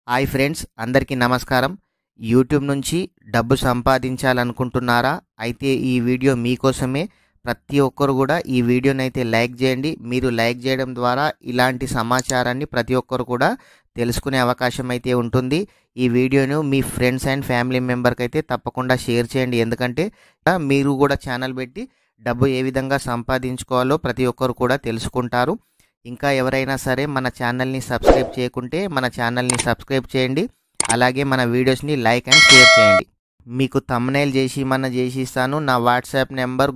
Hi friends, అందరికీ నమస్కారం. YouTube నుంచి డబ్బు సంపాదించాలనుకుంటున్నారా? అయితే ఈ వీడియో మీకోసమే. ప్రతి ఒక్కరు కూడా ఈ వీడియోని అయితే లైక్ చేయండి. మీరు లైక్ చేయడం ద్వారా ఇలాంటి సమాచారాన్ని ప్రతి ఒక్కరు కూడా తెలుసుకునే అవకాశం అయితే ఉంటుంది. ఈ వీడియోను మీ ఫ్రెండ్స్ అండ్ ఫ్యామిలీ మెంబర్కి అయితే తప్పకుండా షేర్ చేయండి. ఎందుకంటే మీరు కూడా ఛానల్ పెట్టి డబ్బు ఏ విధంగా సంపాదించుకోవాలో ప్రతి ఒక్కరు కూడా తెలుసుకుంటారు. ఇంకా ఎవరైనా సరే మన ఛానల్ని సబ్స్క్రైబ్ చేయకుంటే మన ఛానల్ని సబ్స్క్రైబ్ చేయండి. అలాగే మన వీడియోస్ని లైక్ అండ్ షేర్ చేయండి. మీకు థంబ్నెయిల్ చేసి ఇస్తాను. నా వాట్సాప్ నెంబర్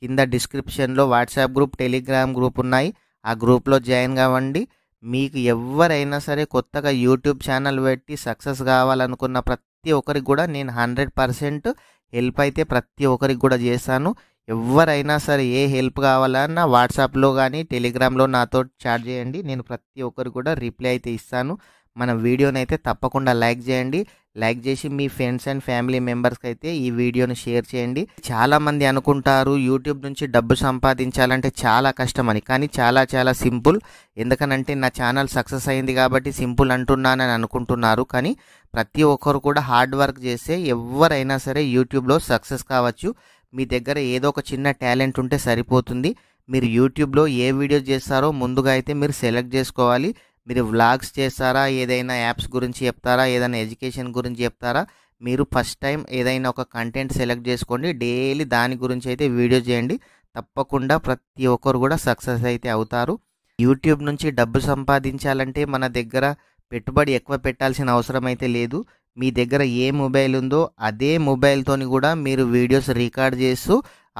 కింద డిస్క్రిప్షన్లో వాట్సాప్ గ్రూప్, టెలిగ్రామ్ గ్రూప్ ఉన్నాయి. ఆ గ్రూప్లో జాయిన్ కావండి. మీకు ఎవరైనా సరే కొత్తగా యూట్యూబ్ ఛానల్ పెట్టి సక్సెస్ కావాలనుకున్న ప్రతి ఒక్కరికి కూడా నేను 100% హెల్ప్ అయితే ప్రతి ఒక్కరికి కూడా చేస్తాను. ఎవరైనా సరే ఏ హెల్ప్ కావాలన్నా వాట్సాప్లో కానీ టెలిగ్రామ్లో నాతో చాట్ చేయండి. నేను ప్రతి ఒక్కరికి కూడా రిప్లై అయితే ఇస్తాను. మన వీడియోని అయితే తప్పకుండా లైక్ చేయండి. లైక్ చేసి మీ ఫ్రెండ్స్ అండ్ ఫ్యామిలీ మెంబర్స్కి అయితే ఈ వీడియోని షేర్ చేయండి. చాలామంది అనుకుంటారు యూట్యూబ్ నుంచి డబ్బు సంపాదించాలంటే చాలా కష్టమని, కానీ చాలా సింపుల్. ఎందుకనంటే నా ఛానల్ సక్సెస్ అయింది కాబట్టి సింపుల్ అంటున్నానని అనుకుంటున్నారు. కానీ ప్రతి ఒక్కరు కూడా హార్డ్ వర్క్ చేస్తే ఎవరైనా సరే యూట్యూబ్లో సక్సెస్ కావచ్చు. మీ దగ్గర ఏదో ఒక చిన్న టాలెంట్ ఉంటే సరిపోతుంది. మీరు యూట్యూబ్లో ఏ వీడియోస్ చేస్తారో ముందుగా అయితే మీరు సెలెక్ట్ చేసుకోవాలి. మీరు వ్లాగ్స్ చేస్తారా, ఏదైనా యాప్స్ గురించి చెప్తారా, ఏదైనా ఎడ్యుకేషన్ గురించి చెప్తారా, మీరు ఫస్ట్ టైం ఏదైనా ఒక కంటెంట్ సెలెక్ట్ చేసుకోండి. డైలీ దాని గురించి అయితే వీడియో చేయండి. తప్పకుండా ప్రతి ఒక్కరు కూడా సక్సెస్ అయితే అవుతారు. యూట్యూబ్ నుంచి డబ్బు సంపాదించాలంటే మన దగ్గర పెట్టుబడి ఎక్కువ పెట్టాల్సిన అవసరం అయితే లేదు. మీ దగ్గర ఏ మొబైల్ ఉందో అదే మొబైల్తోని కూడా మీరు వీడియోస్ రికార్డ్ చేస్తూ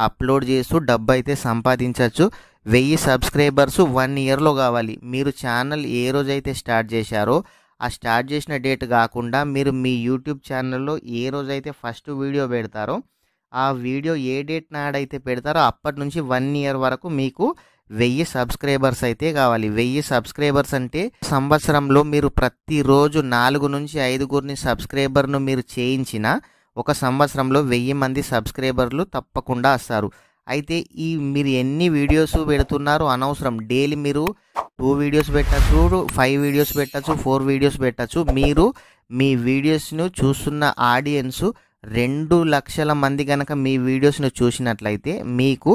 అప్లోడ్ చేస్తూ డబ్బు అయితే సంపాదించవచ్చు. 1000 సబ్స్క్రైబర్స్ 1 ఇయర్లో కావాలి. మీరు ఛానల్ ఏ రోజైతే స్టార్ట్ చేశారో ఆ స్టార్ట్ చేసిన డేట్ కాకుండా మీరు మీ యూట్యూబ్ ఛానల్లో ఏ రోజైతే ఫస్ట్ వీడియో పెడతారో ఆ వీడియో ఏ డేట్ నాడైతే పెడతారో అప్పటి నుంచి 1 ఇయర్ వరకు మీకు 1000 సబ్స్క్రైబర్స్ అయితే కావాలి. 1000 సబ్స్క్రైబర్స్ అంటే సంవత్సరంలో మీరు ప్రతిరోజు 4 నుంచి 5 సబ్స్క్రైబర్ను మీరు చేయించిన ఒక సంవత్సరంలో 1000 మంది సబ్స్క్రైబర్లు తప్పకుండా వస్తారు. అయితే మీరు ఎన్ని వీడియోస్ పెడుతున్నారో అనవసరం. డైలీ మీరు 2 వీడియోస్ పెట్టచ్చు, 5 వీడియోస్ పెట్టచ్చు, 4 వీడియోస్ పెట్టచ్చు. మీరు మీ వీడియోస్ను చూస్తున్న ఆడియన్స్ 2 లక్షల మంది కనుక మీ వీడియోస్ను చూసినట్లయితే మీకు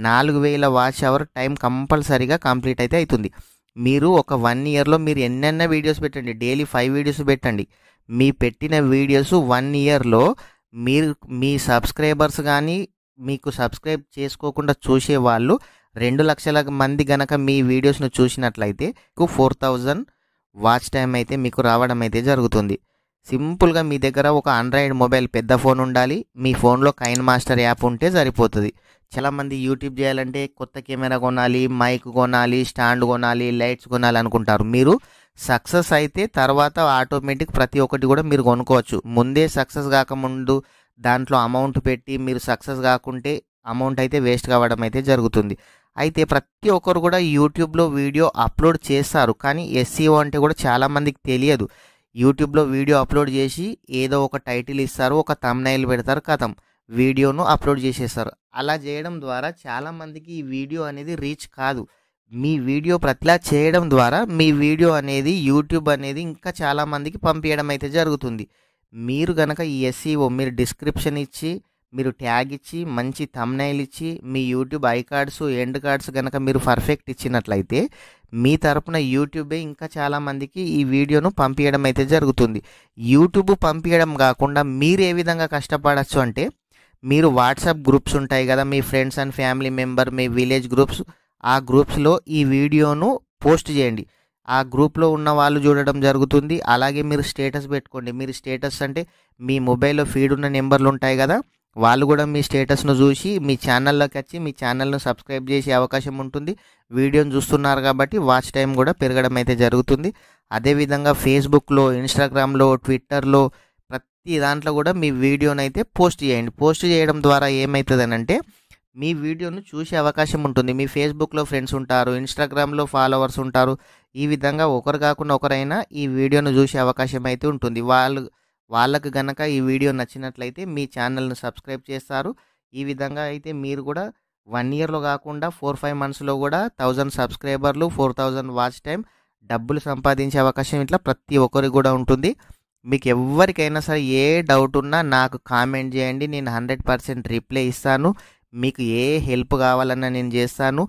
4000 వాచ్ అవర్ టైం కంపల్సరీగా కంప్లీట్ అయితే అవుతుంది. మీరు ఒక 1 ఇయర్లో మీరు ఎన్నెన్న వీడియోస్ పెట్టండి. డైలీ 5 వీడియోస్ పెట్టండి. మీ పెట్టిన వీడియోస్ 1 ఇయర్లో మీరు మీ సబ్స్క్రైబర్స్ కానీ మీకు సబ్స్క్రైబ్ చేసుకోకుండా చూసేవాళ్ళు 2 లక్షల మంది గనక మీ వీడియోస్ను చూసినట్లయితే 4000 వాచ్ టైం అయితే మీకు రావడం అయితే జరుగుతుంది. సింపుల్గా మీ దగ్గర ఒక ఆండ్రాయిడ్ మొబైల్ పెద్ద ఫోన్ ఉండాలి. మీ ఫోన్లో కైన్ మాస్టర్ యాప్ ఉంటే సరిపోతుంది. చాలామంది యూట్యూబ్ చేయాలంటే కొత్త కెమెరా కొనాలి, మైక్ కొనాలి, స్టాండ్ కొనాలి, లైట్స్ కొనాలి అనుకుంటారు. మీరు సక్సెస్ అయితే తర్వాత ఆటోమేటిక్ ప్రతి ఒక్కటి కూడా మీరు కొనుక్కోవచ్చు. ముందే సక్సెస్ కాకముందు దాంట్లో అమౌంట్ పెట్టి మీరు సక్సెస్ కాకుంటే అమౌంట్ అయితే వేస్ట్ కావడం అయితే జరుగుతుంది. అయితే ప్రతి ఒక్కరు కూడా యూట్యూబ్లో వీడియో అప్లోడ్ చేస్తారు, కానీ SEO అంటే కూడా చాలామందికి తెలియదు. యూట్యూబ్లో వీడియో అప్లోడ్ చేసి ఏదో ఒక టైటిల్ ఇస్తారు, ఒక థంబ్నెయిల్ పెడతారు, కథం వీడియోను అప్లోడ్ చేసేస్తారు. అలా చేయడం ద్వారా చాలామందికి ఈ వీడియో అనేది రీచ్ కాదు. మీ వీడియో ప్రతిలా చేయడం ద్వారా మీ వీడియో అనేది యూట్యూబ్ అనేది ఇంకా చాలామందికి పంపించడం అయితే జరుగుతుంది. మీరు కనుక ఈ SEO మీరు డిస్క్రిప్షన్ ఇచ్చి, మీరు ట్యాగ్ ఇచ్చి, మంచి థంబ్నెయిల్ ఇచ్చి, మీ YouTube I cards, end cards కనుక మీరు పర్ఫెక్ట్ ఇచ్చినట్లయితే మీ తరపున యూట్యూబే ఇంకా చాలామందికి ఈ వీడియోను పంపించడం అయితే జరుగుతుంది. యూట్యూబ్ పంపించడం కాకుండా మీరు ఏ విధంగా కష్టపడచ్చు అంటే, మీరు వాట్సాప్ గ్రూప్స్ ఉంటాయి కదా, మీ ఫ్రెండ్స్ అండ్ ఫ్యామిలీ మెంబర్, మీ విలేజ్ గ్రూప్స్, ఆ గ్రూప్స్లో ఈ వీడియోను పోస్ట్ చేయండి. ఆ గ్రూప్లో ఉన్న వాళ్ళు చూడడం జరుగుతుంది. అలాగే మీరు స్టేటస్ పెట్టుకోండి. మీరు స్టేటస్ అంటే మీ మొబైల్లో ఫీడ్ ఉన్న నెంబర్లు ఉంటాయి కదా, వాళ్ళు కూడా మీ స్టేటస్ను చూసి మీ ఛానల్లోకి వచ్చి మీ ఛానల్ను సబ్స్క్రైబ్ చేసే అవకాశం ఉంటుంది. వీడియోని చూస్తున్నారు కాబట్టి వాచ్ టైం కూడా పెరగడం అయితే జరుగుతుంది. అదేవిధంగా ఫేస్బుక్లో, ఇన్స్టాగ్రామ్లో, ట్విట్టర్లో ప్రతి దాంట్లో కూడా మీ వీడియోని అయితే పోస్ట్ చేయండి. పోస్ట్ చేయడం ద్వారా ఏమవుతుందనంటే మీ వీడియోను చూసే అవకాశం ఉంటుంది. మీ ఫేస్బుక్లో ఫ్రెండ్స్ ఉంటారు, ఇన్స్టాగ్రామ్లో ఫాలోవర్స్ ఉంటారు. ఈ విధంగా ఒకరు కాకుండా ఒకరైనా ఈ వీడియోను చూసే అవకాశం అయితే ఉంటుంది. వాళ్ళకు గనక ఈ వీడియో నచ్చినట్లయితే మీ ఛానల్ను సబ్స్క్రైబ్ చేస్తారు. ఈ విధంగా అయితే మీరు కూడా 1 ఇయర్లో కాకుండా 4-5 మంత్స్లో కూడా 1000 సబ్స్క్రైబర్లు, 4000 వాచ్ టైం డబ్బులు సంపాదించే అవకాశం ఇట్లా ప్రతి ఒక్కరికి కూడా ఉంటుంది. మీకు ఎవరికైనా సరే ఏ డౌట్ ఉన్నా నాకు కామెంట్ చేయండి. నేను 100% రిప్లై ఇస్తాను. మీకు ఏ హెల్ప్ కావాలన్నా నేను చేస్తాను.